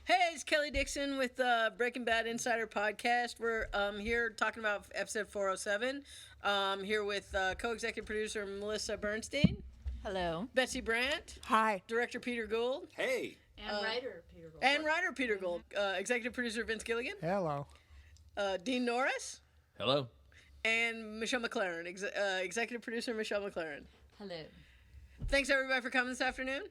Hey, it's Kelly Dixon with Breaking Bad Insider Podcast. We're here talking about episode 407. Here with co-executive producer Melissa Bernstein. Hello. Betsy Brandt. Hi. Director Peter Gould. Hey. And writer Peter Gould. And writer Peter Gould. Executive producer Vince Gilligan. Hello. Dean Norris. Hello. And Michelle McLaren. Executive producer Michelle McLaren. Hello. Thanks, everybody, for coming this afternoon.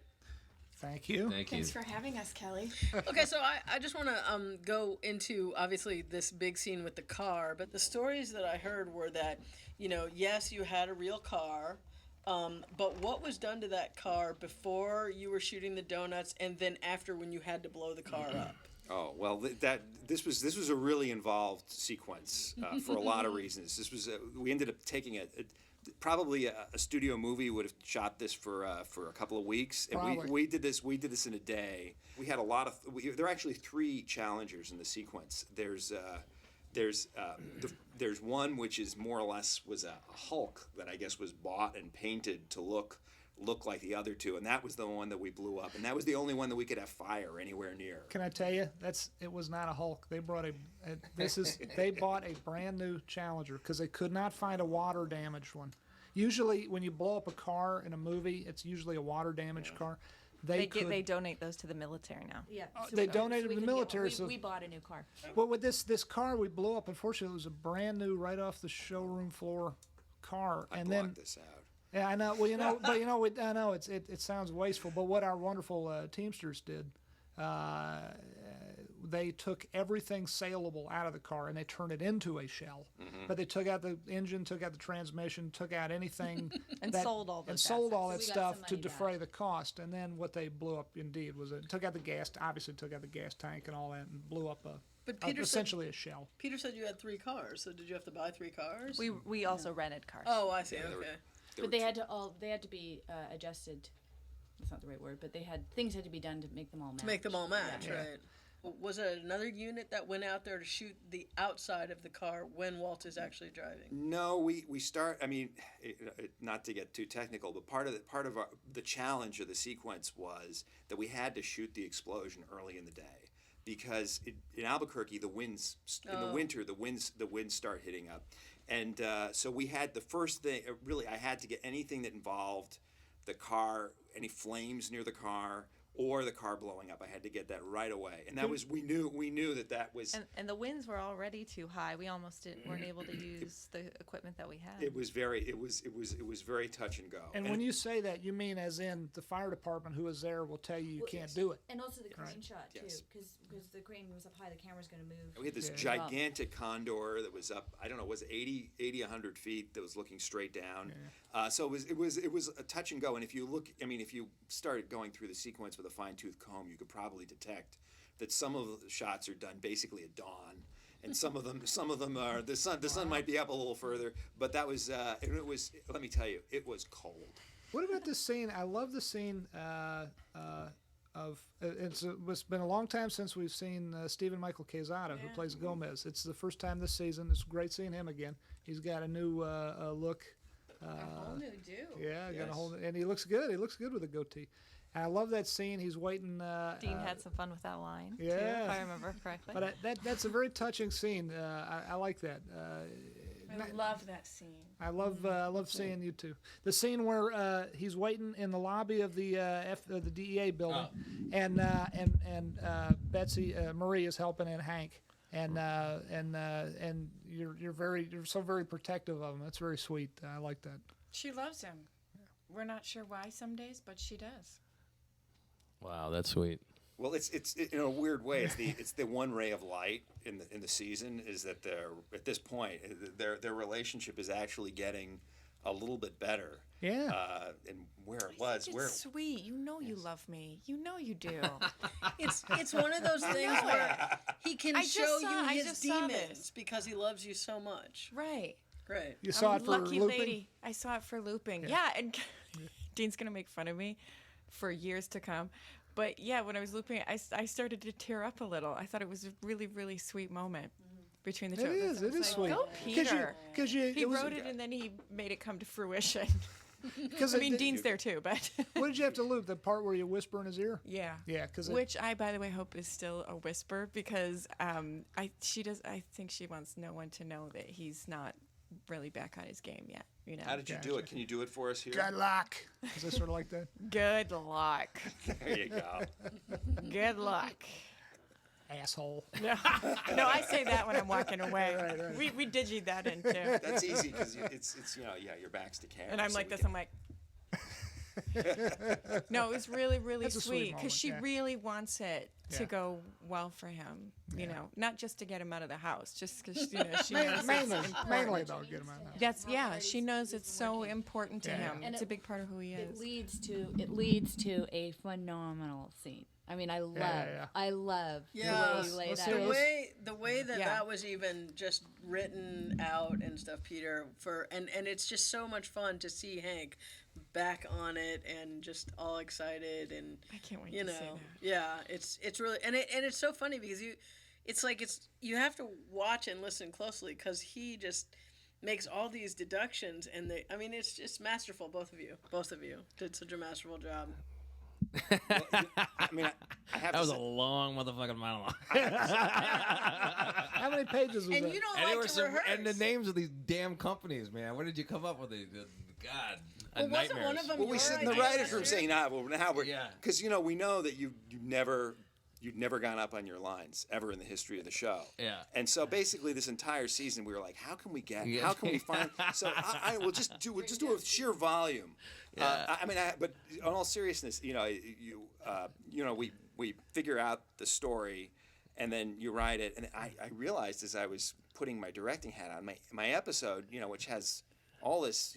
Thank you. Thanks for having us, Kelly. Okay, so I just want to go into, obviously, this big scene with the car, but the stories that I heard were that, yes, you had a real car, but what was done to that car before you were shooting the donuts and then after when you had to blow the car up? Oh well, this was a really involved sequence for a lot of reasons. This was we ended up taking probably a studio movie would have shot this for a couple of weeks, and Probably. we did this in a day. We had a lot of there are actually three challengers in the sequence. There's one which is more or less was a Hulk that I guess was bought and painted to look like the other two, and that was the one that we blew up, and that was the only one that we could have fire anywhere near. Can I tell you, it was not a Hulk. They brought they bought a brand new Challenger because they could not find a water damaged one. Usually, when you blow up a car in a movie, it's usually a water damaged car. They donate those to the military now. Yeah. They donated to the military. We bought a new car. Well, with this car we blew up, unfortunately, it was a brand new, right off the showroom floor car. I and blocked then this out. Yeah, I know. Well, I know it sounds wasteful, but what our wonderful Teamsters did, they took everything saleable out of the car and they turned it into a shell. Mm-hmm. But they took out the engine, took out the transmission, took out anything and sold all those sold all that So we got stuff some to money defray back. the cost. And then what they blew up indeed was it took out the gas, obviously took out the gas tank and all that, and blew up essentially a shell. Peter said you had 3 cars, so did you have to buy 3 cars? We also rented cars. Oh, I see. Yeah, Okay. But they had to be adjusted. That's not the right word, but things had to be done to make them all match. To make them all match, Yeah. right? Was it another unit that went out there to shoot the outside of the car when Walt is actually driving? No, we start. I mean, not to get too technical, but part of the challenge of the sequence was that we had to shoot the explosion early in the day because in Albuquerque in the winter the winds start hitting up, and so we had the first thing. Really, I had to get anything that involved the car, any flames near the car, or the car blowing up. I had to get that right away, and that was we knew that was. And the winds were already too high. We almost weren't able to use the equipment that we had. It was very touch and go. And when you say that, you mean as in the fire department who was there will tell you you can't do it. And also the crane Right. shot too, Yes. because the crane was up high, the camera's going to move. We had this Yeah. gigantic condor that was up, I don't know, was it 80, 100 feet that was looking straight down. So it was a touch and go. And if you started going through the sequence with a fine-tooth comb, you could probably detect that some of the shots are done basically at dawn. And some of them are the sun might be up a little further, but that was it was, let me tell you, it was cold. What about this scene? I love the scene it's been a long time since we've seen Stephen Michael Quezada, who plays Gomez. It's the first time this season. It's great seeing him again. He's got a new look. A whole new do. Yeah, got a Yes. whole, and he looks good. He looks good with a goatee. And I love that scene. He's waiting. Dean had some fun with that line, too, yeah. if I remember correctly. But that's a very touching scene. I like that. I love that scene. I love seeing you too. The scene where he's waiting in the lobby of the the DEA building, and Betsy Marie is helping in Hank, and you're so very protective of him. That's very sweet. I like that. She loves him. We're not sure why some days, but she does. Wow, that's sweet. Well, it's in a weird way. It's the one ray of light in the season is that at this point their relationship is actually getting a little bit better. Yeah. And where it was, It's sweet. You know you love me. You know you do. It's one of those things where he can I just show saw- I you his just saw demons this. because he loves you so much. Right. Great. You saw I'm it for lucky looping. lady. I saw it for looping. Yeah, and Dean's gonna make fun of me for years to come. But yeah, when I was looping, I started to tear up a little. I thought it was a really, really sweet moment between the two. It is. It is sweet. Go Peter. Because He wrote it and then he made it come to fruition. Because I mean, Dean's there too, but what did you have to loop? The part where you whisper in his ear? yeah. Yeah, because Which I, by the way, hope is still a whisper because I think she wants no one to know that he's not really back on his game yet. You know. How did you do it? Can you do it for us here? good luck. Is it sort of like that? Good luck. There you go. Good luck. Asshole. No, I say that when I'm walking away. Right. We digi that in too. That's easy because it's your back's to camera. And I'm so like we this. can- I'm like. No, it was really, really That's a sweet sweet because she moment, yeah. really wants it to Yeah. go well for him. You know, not just to get him out of the house, just because you know she knows it's Mainly important. though, get him out now. That's she knows it's so important to Yeah. him. And It's a big part of who he It is. leads to a phenomenal scene. I mean, I love yeah. the way Yeah, you lay let's that hear out. it. the way that Yeah. that was even just written out and stuff, Peter, and it's just so much fun to see Hank back on it and just all excited and I can't wait you to know, see that. yeah, it's really and it's so funny because you have to watch and listen closely because he just makes all these deductions and it's just masterful. Both of you did such a masterful job. I mean, I have That to was say, a long motherfucking monologue. How many pages was And that? you don't And, they like were to so, rehearse. and the names of these damn companies, man. Where did you come up with these? God, Well, wasn't one of them well, we your sit in the idea, writers' room Peter? saying, now we're Yeah. because we know that you'd never gone up on your lines ever in the history of the show. Yeah. And so basically, this entire season, we were like, how can we Yeah. how can we find? So we'll just do a sheer volume. Yeah. But in all seriousness, we figure out the story, and then you write it. And I realized as I was putting my directing hat on, my episode, which has all this,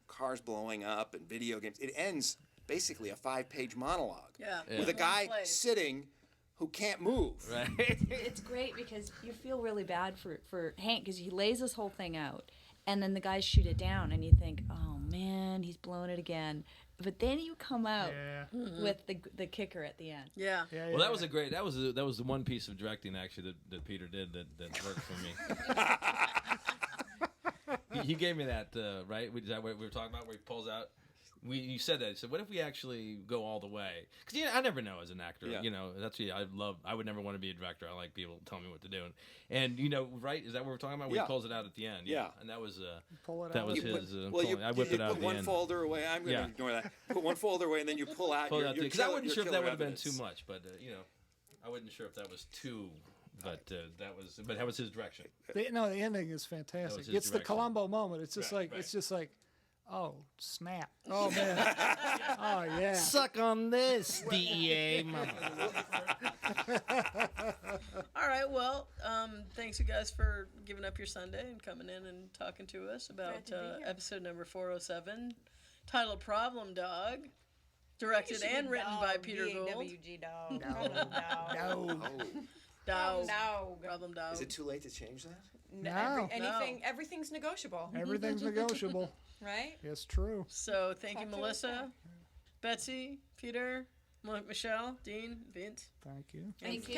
cars blowing up and video games, it ends basically a 5-page monologue Yeah. with a guy One place. sitting who can't move. Right. It's great because you feel really bad for Hank because he lays this whole thing out, and then the guys shoot it down, and you think, oh man, he's blown it again. But then you come out Yeah. with the kicker at the end. Yeah. Yeah, Well, that was a great. That was the one piece of directing actually that Peter did that worked for me. he gave me that right. Is that what we were talking about? Where he pulls out. You said that. So what if we actually go all the way? Because I never know as an actor. Yeah. That's I would never want to be a director. I like people telling me what to do. And right? Is that what we're talking about? Where Yeah. he pulls it out at the end. Yeah. And that was Pull it that out. was You his. put, I whipped it out put at the one end. folder away. I'm going to Yeah. ignore that. Put one folder away, and then you pull out Pull it your out because I killer- wasn't your sure if that killer would have been evidence. too much, but I wasn't sure if that was too. But that was his direction. The ending is fantastic. his It's the direction. Columbo moment. It's just Right, right. it's just like, oh snap! Oh man! Oh yeah! Suck on this, DEA. All right. Well, thanks you guys for giving up your Sunday and coming in and talking to us about episode number 407, titled "Problem Dog," directed and written by Peter Gould. dog. No. Dog. No. Problem Dog. Is it too late to change that? No. Everything's negotiable, Everything's negotiable. right? It's true. So thank you, Talk to us Melissa, Betsy, Peter, Michelle, Dean, Vince. Thank you. Thanks, Callie.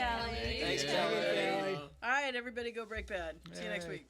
Thanks, Yeah. Kelly. All right, everybody, go break bad. See you next Yay. week.